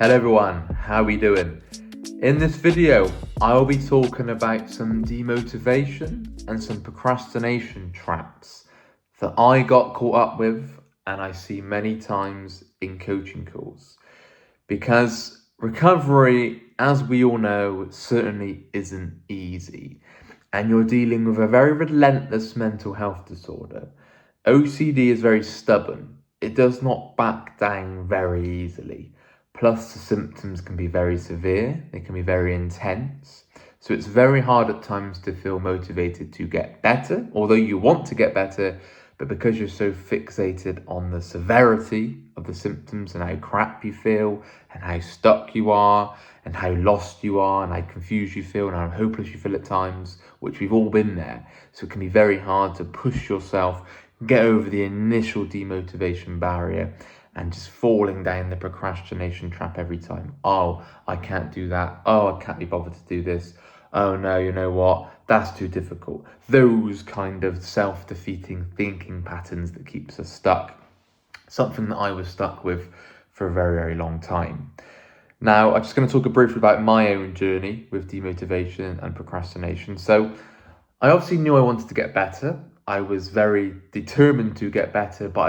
Hello everyone, how we doing? In this video, I'll be talking about some demotivation and some procrastination traps that I got caught up with and I see many times in coaching calls. Because recovery, as we all know, certainly isn't easy. And you're dealing with a very relentless mental health disorder. OCD is very stubborn. It does not back down very easily. Plus, the symptoms can be very severe, they can be very intense. So it's very hard at times to feel motivated to get better, although you want to get better, but because you're so fixated on the severity of the symptoms and how crap you feel and how stuck you are and how lost you are and how confused you feel and how hopeless you feel at times, which we've all been there. So it can be very hard to push yourself, get over the initial demotivation barrier and just falling down the procrastination trap every time. Oh, I can't do that. Oh, I can't be bothered to do this. Oh no, you know what? That's too difficult. Those kind of self-defeating thinking patterns that keeps us stuck. Something that I was stuck with for a very, very long time. Now, I'm just going to talk briefly about my own journey with demotivation and procrastination. So I obviously knew I wanted to get better. I was very determined to get better, but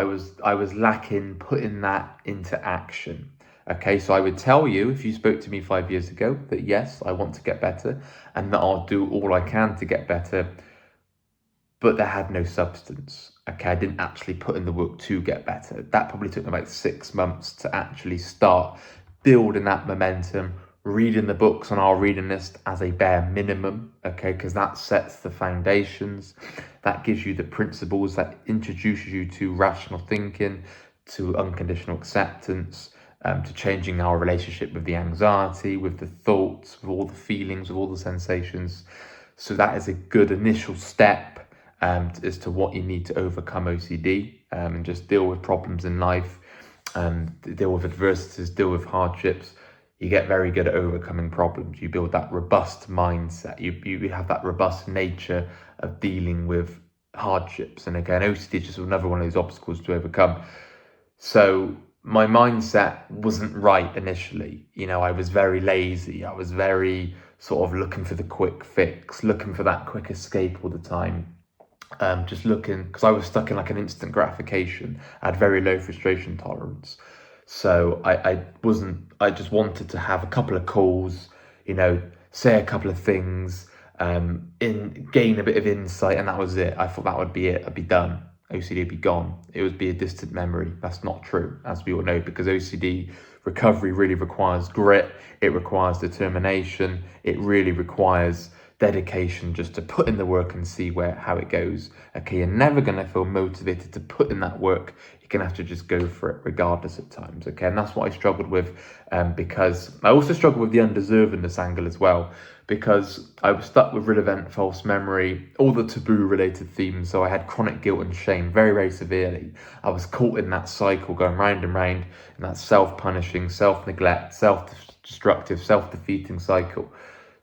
I was lacking putting that into action. Okay, so I would tell you if you spoke to me 5 years ago that yes, I want to get better and that I'll do all I can to get better, but there had no substance. Okay, I didn't actually put in the work to get better. That probably took me about 6 months to actually start building that momentum, reading the books on our reading list as a bare minimum, okay, because that sets the foundations, that gives you the principles, that introduces you to rational thinking, to unconditional acceptance, to changing our relationship with the anxiety, with the thoughts, with all the feelings, with all the sensations. So that is a good initial step as to what you need to overcome OCD and just deal with problems in life, deal with adversities, deal with hardships. You get very good at overcoming problems. You build that robust mindset. You have that robust nature of dealing with hardships. And again, OCD is just another one of those obstacles to overcome. So my mindset wasn't right initially. You know, I was very lazy. I was very sort of looking for the quick fix, looking for that quick escape all the time. Just looking, because I was stuck in like an instant gratification. I had very low frustration tolerance. So I just wanted to have a couple of calls, you know, say a couple of things, gain a bit of insight, and that was it. I thought that would be it. I'd be done. OCD would be gone. It would be a distant memory. That's not true, as we all know, because OCD recovery really requires grit. It requires determination. It really requires dedication just to put in the work and see how it goes. Okay, you're never going to feel motivated to put in that work. You're going to have to just go for it regardless at times. Okay, and that's what I struggled with, because I also struggled with the undeservedness angle as well, because I was stuck with relevant false memory, all the taboo related themes. So I had chronic guilt and shame very, very severely. I was caught in that cycle going round and round in that self-punishing, self-neglect, self-destructive, self-defeating cycle.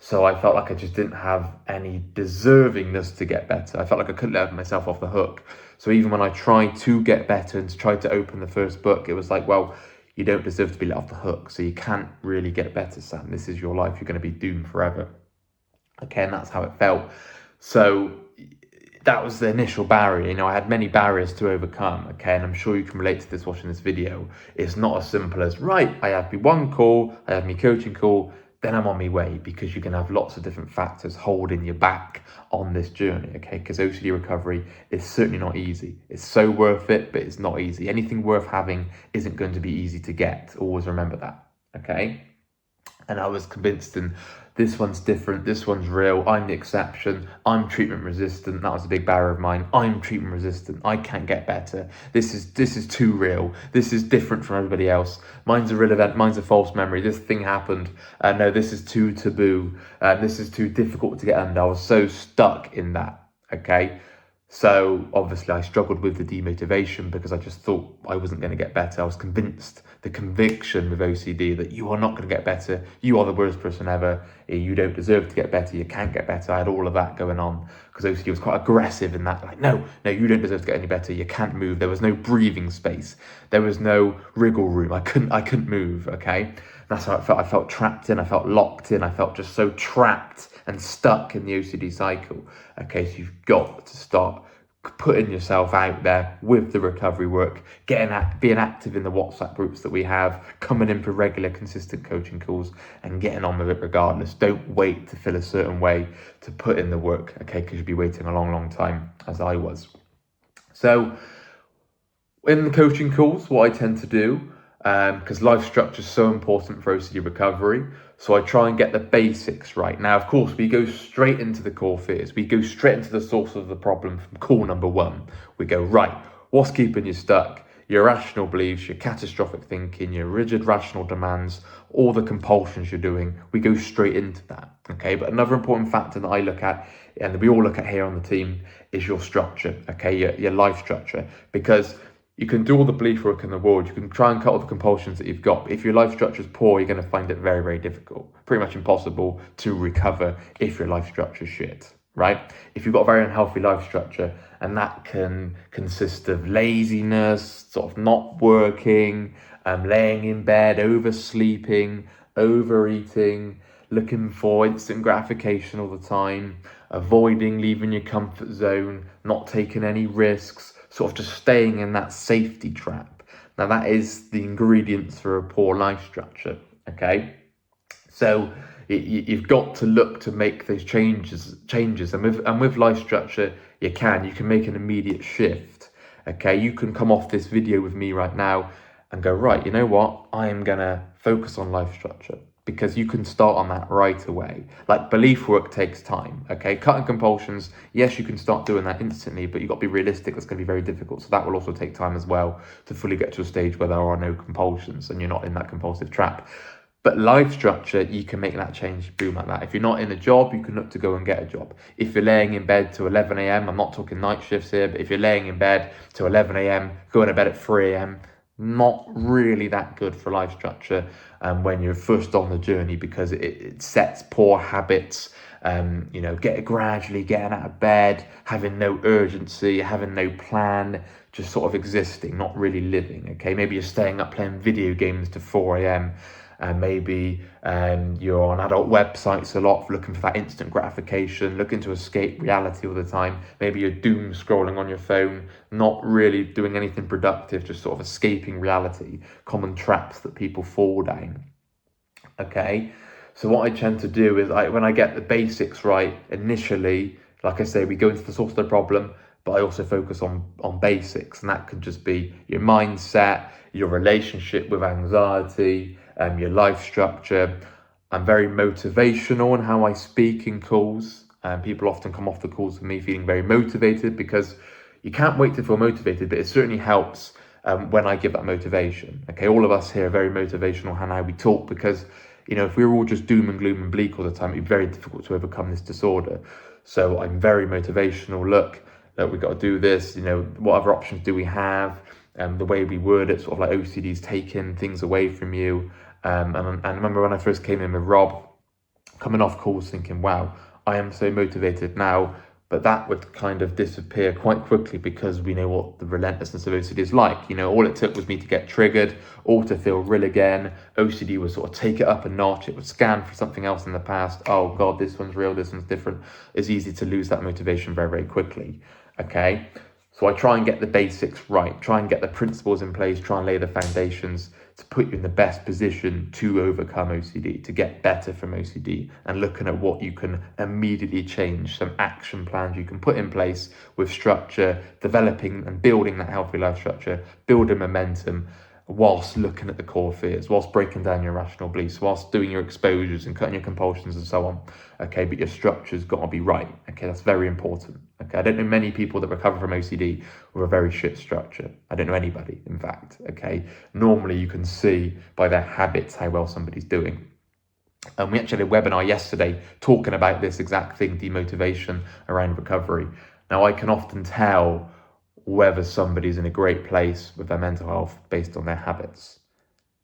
So I felt like I just didn't have any deservingness to get better. I felt like I couldn't let myself off the hook. So even when I tried to get better and to try to open the first book, it was like, well, you don't deserve to be let off the hook. So you can't really get better, Sam. This is your life. You're going to be doomed forever. Okay, and that's how it felt. So that was the initial barrier. You know, I had many barriers to overcome. Okay, and I'm sure you can relate to this watching this video. It's not as simple as, right, I have me one call, I have me coaching call, then I'm on my way, because you can have lots of different factors holding you back on this journey, okay? Because OCD recovery is certainly not easy. It's so worth it, but it's not easy. Anything worth having isn't going to be easy to get. Always remember that, okay? And I was convinced, and this one's different, this one's real, I'm the exception, I'm treatment resistant. That was a big barrier of mine. I'm treatment resistant, I can't get better. This is too real, this is different from everybody else. Mine's irrelevant, mine's a false memory, this thing happened. No, this is too taboo, this is too difficult to get under. I was so stuck in that, okay? So obviously I struggled with the demotivation because I just thought I wasn't going to get better. I was convinced, the conviction with OCD that you are not going to get better. You are the worst person ever. You don't deserve to get better. You can't get better. I had all of that going on because OCD was quite aggressive in that, like, no, you don't deserve to get any better. You can't move. There was no breathing space. There was no wriggle room. I couldn't move. Okay, that's how I felt. I felt trapped in. I felt locked in. I felt just so trapped and stuck in the OCD cycle. Okay, so you've got to start putting yourself out there with the recovery work, being active in the WhatsApp groups that we have, coming in for regular, consistent coaching calls, and getting on with it regardless. Don't wait to feel a certain way to put in the work, okay? Because you'll be waiting a long, long time, as I was. So, in the coaching calls, what I tend to do, because life structure is so important for OCD recovery, so I try and get the basics right. Now, of course, we go straight into the core fears. We go straight into the source of the problem from call number one. We go, right, what's keeping you stuck? Your irrational beliefs, your catastrophic thinking, your rigid rational demands, all the compulsions you're doing. We go straight into that, okay? But another important factor that I look at, and that we all look at here on the team, is your structure, okay? Your life structure, because you can do all the belief work in the world. You can try and cut all the compulsions that you've got. But if your life structure is poor, you're going to find it very, very difficult, pretty much impossible to recover if your life structure is shit, right? If you've got a very unhealthy life structure, and that can consist of laziness, sort of not working, laying in bed, oversleeping, overeating, looking for instant gratification all the time, avoiding leaving your comfort zone, not taking any risks, sort of just staying in that safety trap. Now, that is the ingredients for a poor life structure, okay? So you've got to look to make those changes, and with life structure, you can make an immediate shift, okay? You can come off this video with me right now and go, right, you know what? I am gonna focus on life structure, because you can start on that right away. Like, belief work takes time, okay? Cutting compulsions, yes, you can start doing that instantly, but you've got to be realistic. That's going to be very difficult. So that will also take time as well to fully get to a stage where there are no compulsions and you're not in that compulsive trap. But life structure, you can make that change, boom, like that. If you're not in a job, you can look to go and get a job. If you're laying in bed to 11 a.m., I'm not talking night shifts here, but if you're laying in bed to 11 a.m., going to bed at 3 a.m., not really that good for life structure when you're first on the journey, because it sets poor habits. Gradually getting out of bed, having no urgency, having no plan, just sort of existing, not really living, okay? Maybe you're staying up playing video games to 4 a.m., and maybe you're on adult websites a lot, looking for that instant gratification, looking to escape reality all the time. Maybe you're doom scrolling on your phone, not really doing anything productive, just sort of escaping reality, common traps that people fall down, okay? So what I tend to do is, when I get the basics right initially, like I say, we go into the source of the problem, but I also focus on basics, and that could just be your mindset, your relationship with anxiety, your life structure. I'm very motivational in how I speak in calls. People often come off the calls with me feeling very motivated, because you can't wait to feel motivated, but it certainly helps when I give that motivation. Okay, all of us here are very motivational in how we talk, because if we were all just doom and gloom and bleak all the time, it'd be very difficult to overcome this disorder. So I'm very motivational. Look, we've got to do this. What other options do we have? The way we word it, sort of like OCD's taking things away from you. And I remember when I first came in with Rob, coming off calls thinking, wow, I am so motivated now. But that would kind of disappear quite quickly, because we know what the relentlessness of OCD is like. All it took was me to get triggered, or to feel real again. OCD would sort of take it up a notch. It would scan for something else in the past. Oh God, this one's real, this one's different. It's easy to lose that motivation very, very quickly, okay? So I try and get the basics right, try and get the principles in place, try and lay the foundations to put you in the best position to overcome OCD, to get better from OCD, and looking at what you can immediately change, some action plans you can put in place with structure, developing and building that healthy life structure, building momentum, whilst looking at the core fears, whilst breaking down your rational beliefs, whilst doing your exposures and cutting your compulsions and so on. Okay, but your structure's got to be right. Okay, that's very important. Okay, I don't know many people that recover from OCD with a very shit structure. I don't know anybody, in fact. Okay, normally you can see by their habits how well somebody's doing. And we actually had a webinar yesterday talking about this exact thing, demotivation around recovery. Now, I can often tell whether somebody's in a great place with their mental health based on their habits,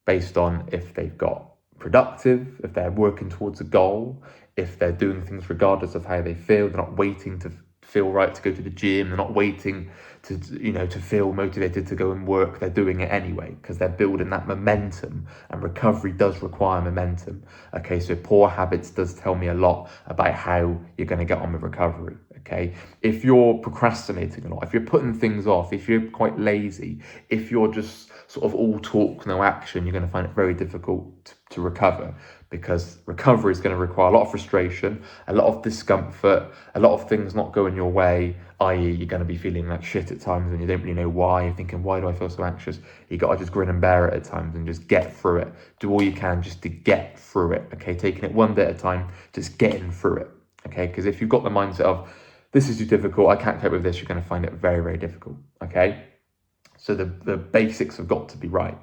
based on if they've got productive, if they're working towards a goal, if they're doing things regardless of how they feel, they're not waiting to feel right to go to the gym. They're not waiting to feel motivated to go and work. They're doing it anyway because they're building that momentum, and recovery does require momentum. Okay, so poor habits does tell me a lot about how you're going to get on with recovery. Okay, if you're procrastinating a lot, if you're putting things off, if you're quite lazy, if you're just sort of all talk, no action, you're going to find it very difficult to recover, because recovery is going to require a lot of frustration, a lot of discomfort, a lot of things not going your way, i.e. you're going to be feeling like shit at times and you don't really know why. You're thinking, why do I feel so anxious? You got to just grin and bear it at times and just get through it. Do all you can just to get through it, okay? Taking it one day at a time, just getting through it, okay? Because if you've got the mindset of, this is too difficult, I can't cope with this, you're going to find it very, very difficult, okay? So the basics have got to be right.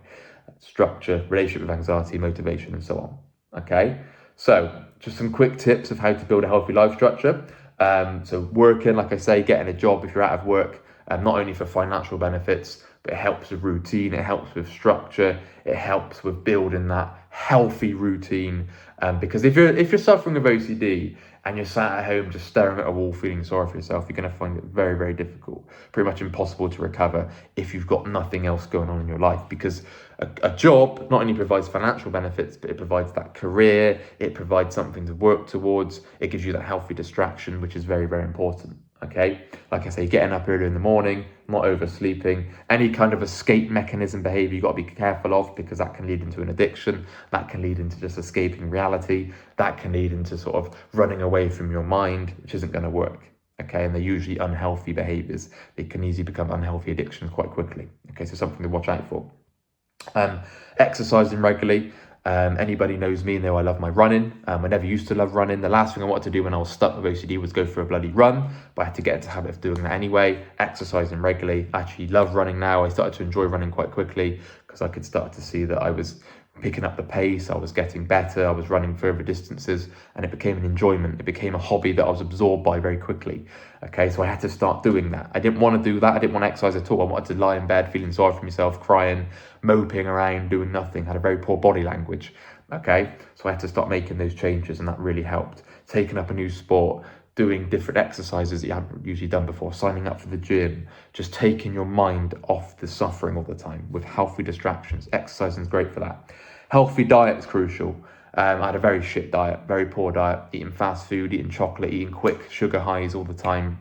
Structure, relationship with anxiety, motivation, and so on, okay? So just some quick tips of how to build a healthy life structure. So working, like I say, getting a job if you're out of work, not only for financial benefits, but it helps with routine, it helps with structure, it helps with building that healthy routine. Because if you're suffering with OCD and you're sat at home just staring at a wall feeling sorry for yourself, you're going to find it very, very difficult, pretty much impossible to recover if you've got nothing else going on in your life. Because a job not only provides financial benefits, but it provides that career, it provides something to work towards, it gives you that healthy distraction, which is very, very important. Okay, like I say, getting up early in the morning, not oversleeping, any kind of escape mechanism behavior you've got to be careful of, because that can lead into an addiction, that can lead into just escaping reality, that can lead into sort of running away from your mind, which isn't going to work. Okay, and they're usually unhealthy behaviors. They can easily become unhealthy addictions quite quickly. Okay, so something to watch out for. Exercising regularly. Anybody knows me know I love my running. I never used to love running. The last thing I wanted to do when I was stuck with OCD was go for a bloody run, but I had to get into the habit of doing that anyway. Exercising regularly. I actually love running now. I started to enjoy running quite quickly because I could start to see that I was picking up the pace, I was getting better, I was running further distances, and it became an enjoyment. It became a hobby that I was absorbed by very quickly. Okay, so I had to start doing that. I didn't want to do that. I didn't want to exercise at all. I wanted to lie in bed feeling sorry for myself, crying, moping around, doing nothing, had a very poor body language. Okay, so I had to start making those changes, and that really helped. Taking up a new sport, doing different exercises that you haven't usually done before, signing up for the gym, just taking your mind off the suffering all the time with healthy distractions. Exercising is great for that. Healthy diet is crucial. I had a very shit diet, very poor diet, eating fast food, eating chocolate, eating quick sugar highs all the time.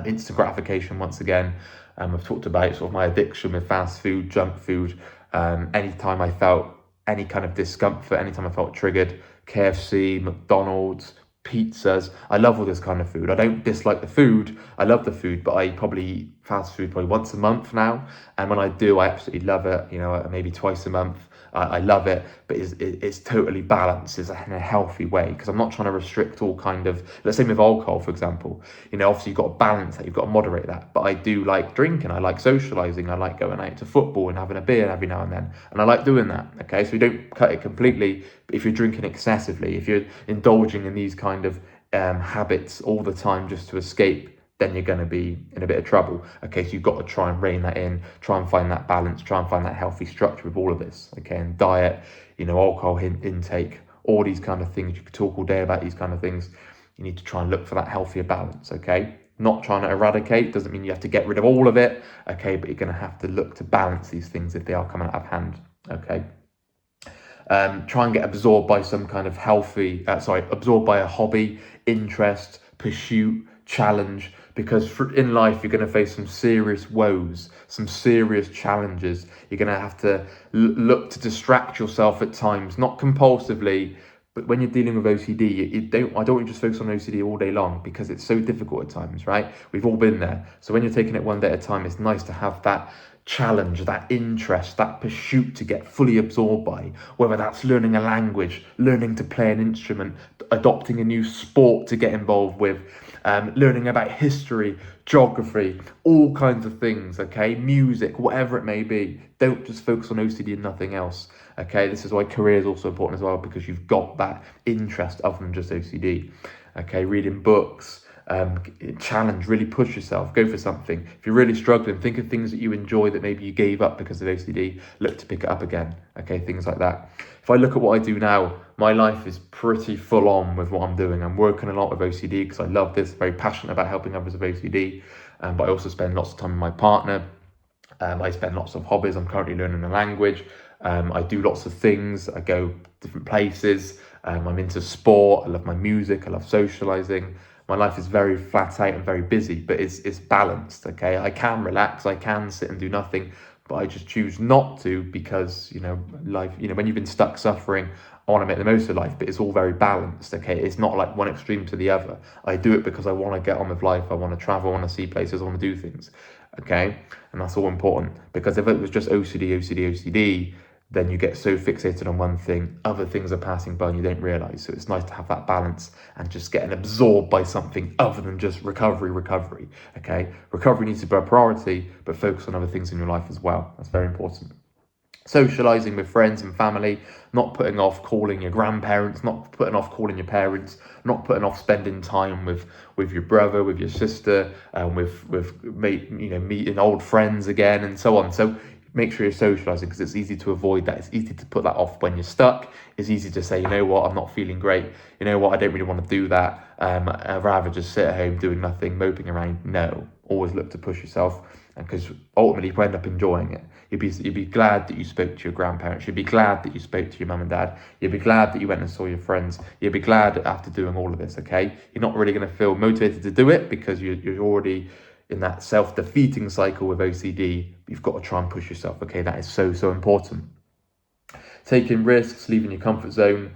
Instant gratification once again. I've talked about sort of my addiction with fast food, junk food. Anytime I felt any kind of discomfort, anytime I felt triggered, KFC, McDonald's, pizzas. I love all this kind of food. I don't dislike the food. I love the food, but I probably eat fast food probably once a month now. And when I do, I absolutely love it. Maybe twice a month. I love it, but it's totally balanced. It's in a healthy way, because I'm not trying to restrict all kind of, let's say with alcohol, for example, obviously you've got to balance that, you've got to moderate that. But I do like drinking, I like socializing, I like going out to football and having a beer every now and then. And I like doing that, okay? So we don't cut it completely, but if you're drinking excessively, if you're indulging in these kind of habits all the time just to escape, then you're going to be in a bit of trouble. Okay, so you've got to try and rein that in, try and find that balance, try and find that healthy structure with all of this. Okay, and diet, alcohol intake, all these kind of things. You could talk all day about these kind of things. You need to try and look for that healthier balance, okay? Not trying to eradicate, doesn't mean you have to get rid of all of it, okay? But you're going to have to look to balance these things if they are coming out of hand, okay? Try and get absorbed by some kind of absorbed by a hobby, interest, pursuit, challenge, because in life you're going to face some serious woes, some serious challenges. You're going to have to look to distract yourself at times, not compulsively, but when you're dealing with OCD, I don't want you to just focus on OCD all day long, because it's so difficult at times, right? We've all been there. So when you're taking it one day at a time, it's nice to have that challenge, that interest, that pursuit to get fully absorbed by, whether that's learning a language, learning to play an instrument, adopting a new sport to get involved with, learning about history, geography, all kinds of things, okay? Music, whatever it may be. Don't just focus on OCD and nothing else, okay? This is why career is also important as well, because you've got that interest other than just OCD, okay? Reading books, challenge, really push yourself, go for something. If you're really struggling, think of things that you enjoy that maybe you gave up because of OCD, look to pick it up again, okay, things like that. If I look at what I do now, my life is pretty full on with what I'm doing. I'm working a lot with OCD because I love this, very passionate about helping others with OCD, but I also spend lots of time with my partner. I spend lots of hobbies. I'm currently learning a language. I do lots of things. I go different places. I'm into sport. I love my music. I love socializing. My life is very flat out and very busy, but it's balanced. Okay, I can relax. I can sit and do nothing, but I just choose not to because life. When you've been stuck suffering, I want to make the most of life, but it's all very balanced. Okay, it's not like one extreme to the other. I do it because I want to get on with life. I want to travel. I want to see places. I want to do things. Okay, and that's all important, because if it was just OCD, then you get so fixated on one thing, other things are passing by and you don't realize. So it's nice to have that balance and just getting absorbed by something other than just recovery. Okay, recovery needs to be a priority, but focus on other things in your life as well. That's very important. Socializing with friends and family, not putting off calling your grandparents, not putting off calling your parents, not putting off spending time with your brother, with your sister, meeting old friends again, and so on. So make sure you're socializing, because it's easy to avoid that. It's easy to put that off when you're stuck. It's easy to say, you know what, I'm not feeling great. You know what, I don't really want to do that. I'd rather just sit at home doing nothing, moping around. No, always look to push yourself, and because ultimately you end up enjoying it. You'd be glad that you spoke to your grandparents. You'd be glad that you spoke to your mum and dad. You'd be glad that you went and saw your friends. You'd be glad after doing all of this, okay? You're not really going to feel motivated to do it because you're already in that self-defeating cycle with OCD. You've got to try and push yourself, okay? That is so, so important. Taking risks, leaving your comfort zone,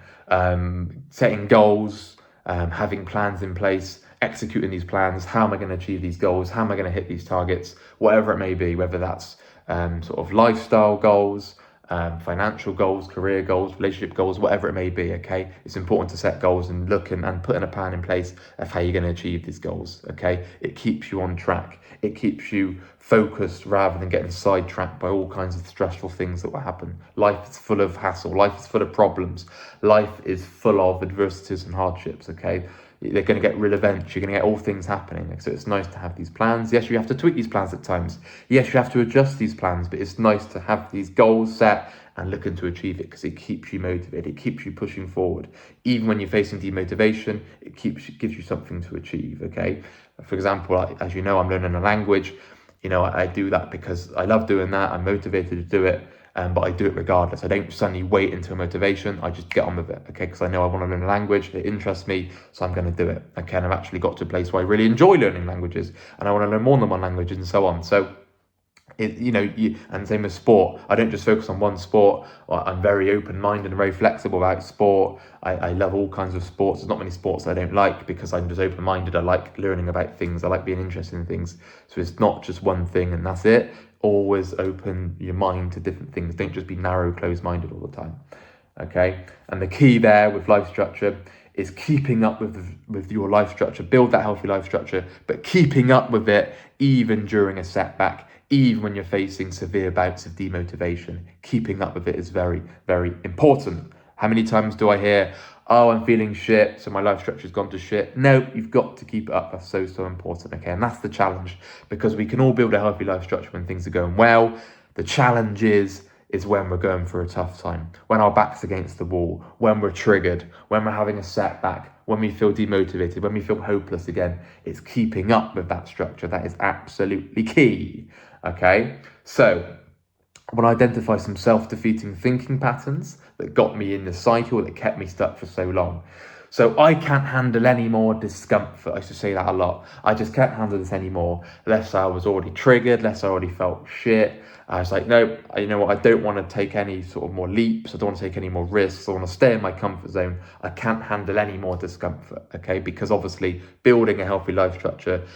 setting goals, having plans in place, executing these plans. How am I going to achieve these goals? How am I going to hit these targets? Whatever it may be, whether that's sort of lifestyle goals, financial goals, career goals, relationship goals, whatever it may be, okay? It's important to set goals and look and putting a plan in place of how you're going to achieve these goals, okay? It keeps you on track. It keeps you focused rather than getting sidetracked by all kinds of stressful things that will happen. Life is full of hassle. Life is full of problems. Life is full of adversities and hardships, okay? They're going to get real events. You're going to get all things happening. So it's nice to have these plans. Yes, you have to tweak these plans at times. Yes, you have to adjust these plans, but it's nice to have these goals set and looking to achieve it, because it keeps you motivated. It keeps you pushing forward. Even when you're facing demotivation, it gives you something to achieve, okay? For example, as you know, I'm learning a language. I do that because I love doing that. I'm motivated to do it. But I do it regardless. I don't suddenly wait until motivation. I just get on with it, okay? Because I know I want to learn a language. It interests me, so I'm going to do it, okay? And I've actually got to a place where I really enjoy learning languages, and I want to learn more than one language, and so on. So, and same with sport. I don't just focus on one sport. I'm very open-minded and very flexible about sport. I love all kinds of sports. There's not many sports I don't like, because I'm just open-minded. I like learning about things. I like being interested in things. So it's not just one thing and that's it. Always open your mind to different things. Don't just be narrow, closed-minded all the time, okay? And the key there with life structure is keeping up with your life structure. Build that healthy life structure, but keeping up with it even during a setback, even when you're facing severe bouts of demotivation. Keeping up with it is very, very important. How many times do I hear, oh, I'm feeling shit, so my life structure's gone to shit? No, you've got to keep it up. That's so, so important, okay? And that's the challenge, because we can all build a healthy life structure when things are going well. The challenge is when we're going through a tough time, when our back's against the wall, when we're triggered, when we're having a setback, when we feel demotivated, when we feel hopeless again. It's keeping up with that structure. That is absolutely key, okay? So I want to identify some self-defeating thinking patterns that got me in the cycle, that kept me stuck for so long. So I can't handle any more discomfort. I used to say that a lot. I just can't handle this anymore. Less I was already triggered, less I already felt shit. I was like, no, you know what? I don't want to take any sort of more leaps. I don't want to take any more risks. I want to stay in my comfort zone. I can't handle any more discomfort, okay? Because obviously building a healthy life structure,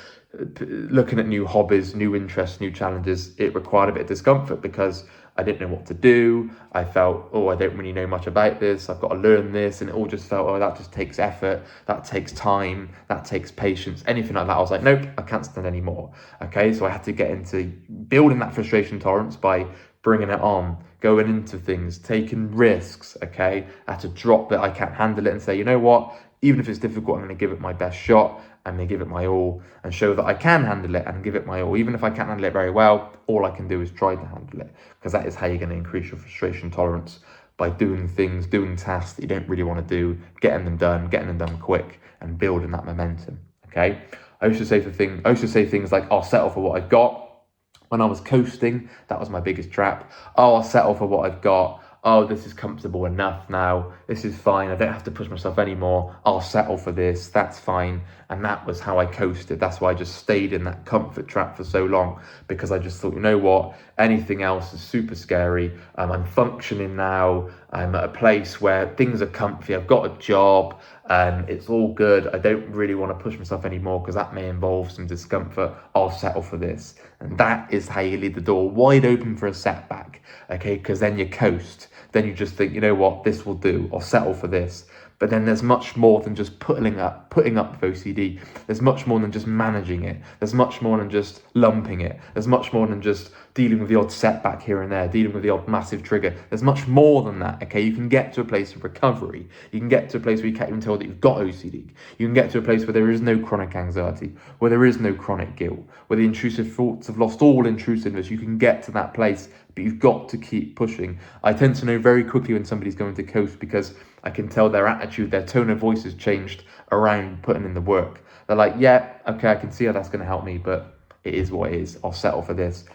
looking at new hobbies, new interests, new challenges, it required a bit of discomfort, because I didn't know what to do. I felt, I don't really know much about this. I've got to learn this. And it all just felt, that just takes effort. That takes time. That takes patience. Anything like that. I was like, nope, I can't stand anymore. Okay, so I had to get into building that frustration tolerance by bringing it on, going into things, taking risks, okay? I had to drop that I can't handle it and say, you know what? Even if it's difficult, I'm going to give it my best shot. I'm going to give it my all and show that I can handle it and give it my all. Even if I can't handle it very well, all I can do is try to handle it, because that is how you're going to increase your frustration tolerance, by doing things, doing tasks that you don't really want to do, getting them done quick, and building that momentum. Okay. I used to say things like, I'll settle for what I've got. When I was coasting, that was my biggest trap. Oh, I'll settle for what I've got. Oh, this is comfortable enough now. This is fine. I don't have to push myself anymore. I'll settle for this. That's fine. And that was how I coasted. That's why I just stayed in that comfort trap for so long, because I just thought, you know what? Anything else is super scary. I'm functioning now. I'm at a place where things are comfy. I've got a job. It's all good. I don't really want to push myself anymore because that may involve some discomfort. I'll settle for this. And that is how you leave the door wide open for a setback. Okay, because then you coast. Then you just think, you know what, this will do. I'll settle for this. But then there's much more than just putting up with OCD. There's much more than just managing it. There's much more than just lumping it. There's much more than just dealing with the odd setback here and there, dealing with the odd massive trigger. There's much more than that, okay? You can get to a place of recovery. You can get to a place where you can't even tell that you've got OCD. You can get to a place where there is no chronic anxiety, where there is no chronic guilt, where the intrusive thoughts have lost all intrusiveness. You can get to that place, but you've got to keep pushing. I tend to know very quickly when somebody's going to coast, because I can tell their attitude, their tone of voice has changed around putting in the work. They're like, yeah, okay, I can see how that's going to help me, but it is what it is. I'll settle for this.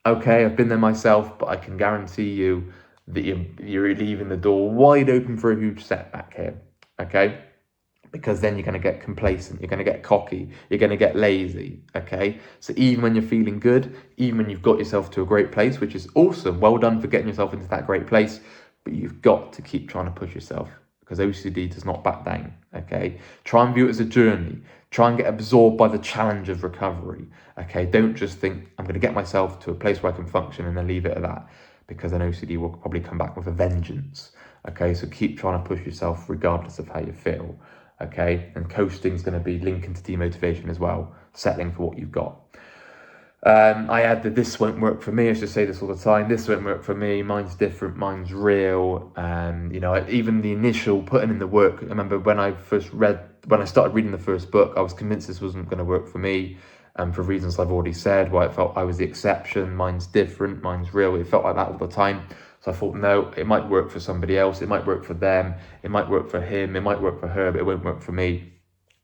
Okay, I've been there myself, but I can guarantee you that you're leaving the door wide open for a huge setback here, okay? Because then you're going to get complacent, you're going to get cocky, you're going to get lazy, okay? So even when you're feeling good, even when you've got yourself to a great place, which is awesome, well done for getting yourself into that great place, but you've got to keep trying to push yourself, because OCD does not back down, okay? Try and view it as a journey. Try and get absorbed by the challenge of recovery, okay? Don't just think, I'm going to get myself to a place where I can function and then leave it at that, because then OCD will probably come back with a vengeance, okay? So keep trying to push yourself regardless of how you feel, okay? And coasting is going to be linking to demotivation as well, settling for what you've got. I add that this won't work for me. I should say this all the time. This won't work for me. Mine's different. Mine's real. Even the initial putting in the work. I remember when I started reading the first book, I was convinced this wasn't going to work for me. For reasons I've already said, why it felt I was the exception. Mine's different. Mine's real. It felt like that all the time. So I thought, no, it might work for somebody else. It might work for them. It might work for him. It might work for her, but it won't work for me.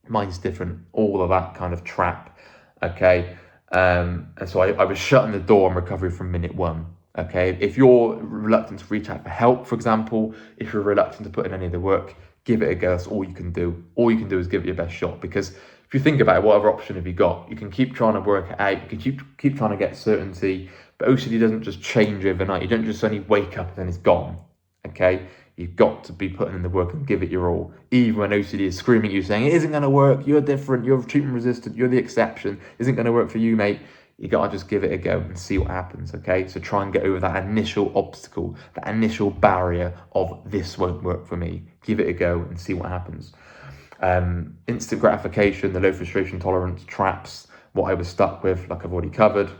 Mine's different. All of that kind of trap. Okay. And so I was shutting the door on recovery from minute one. Okay, if you're reluctant to reach out for help, for example, if you're reluctant to put in any of the work, give it a go. That's all you can do. All you can do is give it your best shot, because if you think about it, what other option have you got? You can keep trying to work it out. You can keep trying to get certainty, but OCD doesn't just change overnight. You don't just suddenly wake up and then it's gone. Okay, you've got to be putting in the work and give it your all, even when OCD is screaming at you, saying, it isn't going to work, you're different, you're treatment resistant, you're the exception, isn't going to work for you, mate. You got to just give it a go and see what happens, okay? So try and get over that initial obstacle, that initial barrier of this won't work for me. Give it a go and see what happens. Instant gratification, the low frustration tolerance traps, what I was stuck with, like I've already covered.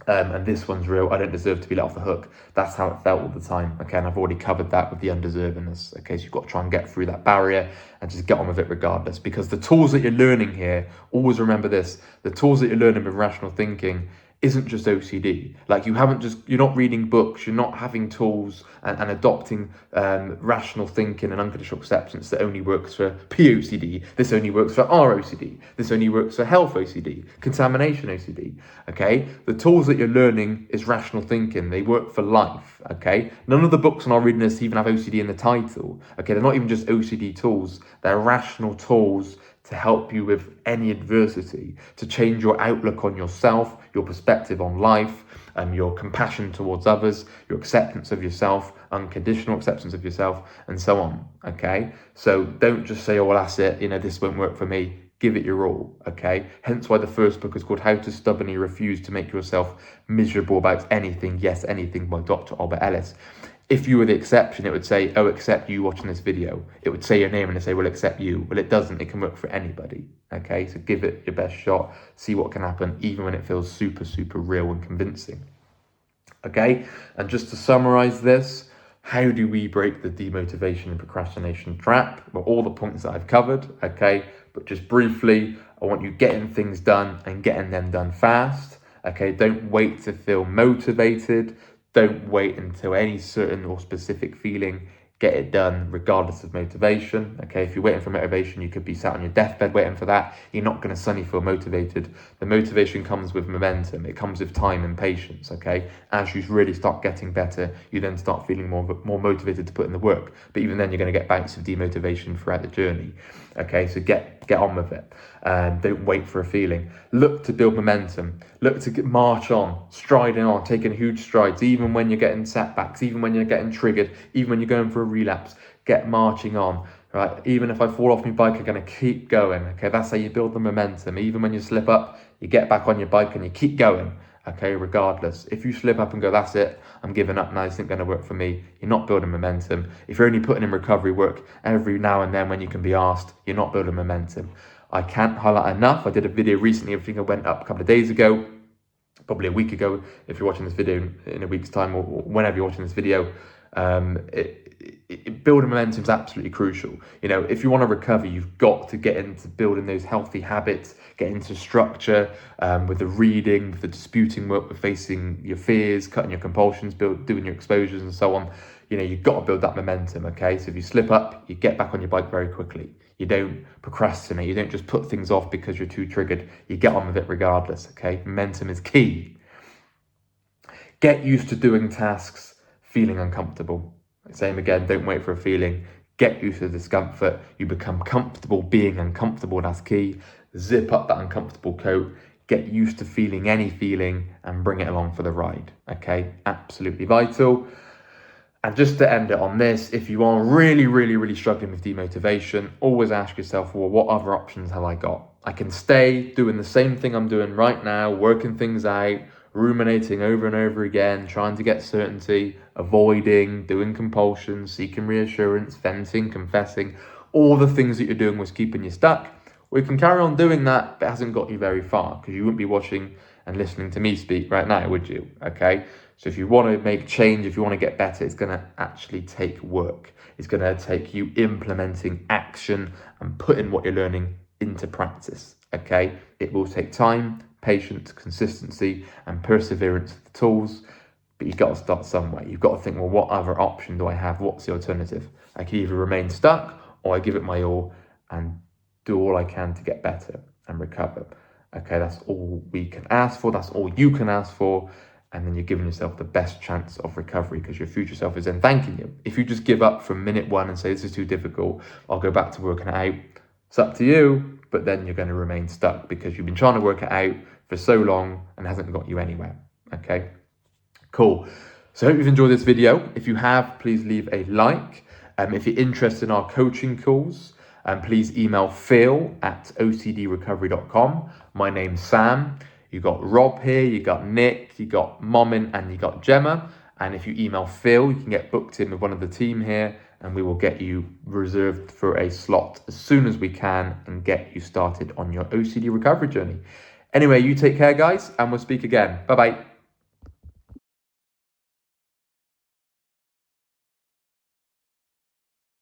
And this one's real. I don't deserve to be let off the hook. That's how it felt all the time. Okay, and I've already covered that with the undeservingness. Okay, so you've got to try and get through that barrier and just get on with it regardless. Because the tools that you're learning here, always remember this, the tools that you're learning with rational thinking isn't just OCD. Like you're not reading books, you're not having tools and adopting rational thinking and unconditional acceptance that only works for POCD. This only works for ROCD. This only works for health OCD, contamination OCD. Okay, the tools that you're learning is rational thinking. They work for life. Okay, none of the books on our reading list even have OCD in the title. Okay, they're not even just OCD tools. They're rational tools to help you with any adversity, to change your outlook on yourself, your perspective on life, your compassion towards others, your acceptance of yourself, unconditional acceptance of yourself, and so on, okay? So don't just say, oh, well, that's it, this won't work for me. Give it your all, okay? Hence why the first book is called How to Stubbornly Refuse to Make Yourself Miserable About Anything, Yes, Anything by Dr. Albert Ellis. If you were the exception, it would say, oh, except you watching this video. It would say your name and it say, well, except you. Well, it doesn't. It can work for anybody. Okay, so give it your best shot. See what can happen, even when it feels super, super real and convincing. Okay, and just to summarize this, How do we break the demotivation and procrastination trap? Well, all the points that I've covered, okay? But just briefly, I want you getting things done and getting them done fast, okay? Don't wait to feel motivated. Don't wait until any certain or specific feeling. Get it done regardless of motivation, okay? If you're waiting for motivation, you could be sat on your deathbed waiting for that. You're not going to suddenly feel motivated. The motivation comes with momentum. It comes with time and patience, okay? As you really start getting better, you then start feeling more motivated to put in the work. But even then, you're going to get bouts of demotivation throughout the journey, okay? So get on with it. Don't wait for a feeling. Look to build momentum. Look to march on, striding on, taking huge strides, even when you're getting setbacks, even when you're getting triggered, even when you're going for a relapse. Get marching on, right? Even if I fall off my bike, I'm going to keep going, okay? That's how you build the momentum. Even when you slip up, you get back on your bike and you keep going, okay? Regardless. If you slip up and go, that's it, I'm giving up now, this isn't going to work for me, you're not building momentum. If you're only putting in recovery work every now and then when you can be asked, you're not building momentum. I can't highlight enough. I did a video recently, I think I went up a couple of days ago, probably a week ago, if you're watching this video in a week's time or whenever you're watching this video. Building momentum is absolutely crucial. You know, if you want to recover, you've got to get into building those healthy habits, get into structure, with the reading, with the disputing work, with facing your fears, cutting your compulsions, doing your exposures and so on. You know, you've got to build that momentum, okay? So if you slip up, you get back on your bike very quickly. You don't procrastinate. You don't just put things off because you're too triggered. You get on with it regardless, okay? Momentum is key. Get used to doing tasks feeling uncomfortable. Same again, don't wait for a feeling. Get used to the discomfort. You become comfortable being uncomfortable, that's key. Zip up that uncomfortable coat. Get used to feeling any feeling and bring it along for the ride, okay? Absolutely vital. And just to end it on this, if you are really struggling with demotivation, always ask yourself, well, what other options have I got? I can stay doing the same thing I'm doing right now, working things out, ruminating over and over again, trying to get certainty, avoiding, doing compulsions, seeking reassurance, venting, confessing, all the things that you're doing was keeping you stuck. Or you can carry on doing that, but it hasn't got you very far, because you wouldn't be watching and listening to me speak right now, would you? Okay? So if you want to make change, if you want to get better, it's going to actually take work. It's going to take you implementing action and putting what you're learning into practice, okay? It will take time, patience, consistency, and perseverance with the tools, but you've got to start somewhere. You've got to think, well, what other option do I have? What's the alternative? I can either remain stuck or I give it my all and do all I can to get better and recover. Okay, that's all we can ask for. That's all you can ask for. And then you're giving yourself the best chance of recovery because your future self is then thanking you. If you just give up from minute one and say, this is too difficult, I'll go back to working it out, it's up to you, but then you're going to remain stuck because you've been trying to work it out for so long and it hasn't got you anywhere. Okay, cool. So I hope you've enjoyed this video. If you have, please leave a like. If you're interested in our coaching calls, please email phil@ocdrecovery.com. My name's Sam. You got Rob here, you got Nick, you got Momin, and you got Gemma. And if you email Phil, you can get booked in with one of the team here, and we will get you reserved for a slot as soon as we can and get you started on your OCD recovery journey. Anyway, you take care, guys, and we'll speak again. Bye-bye.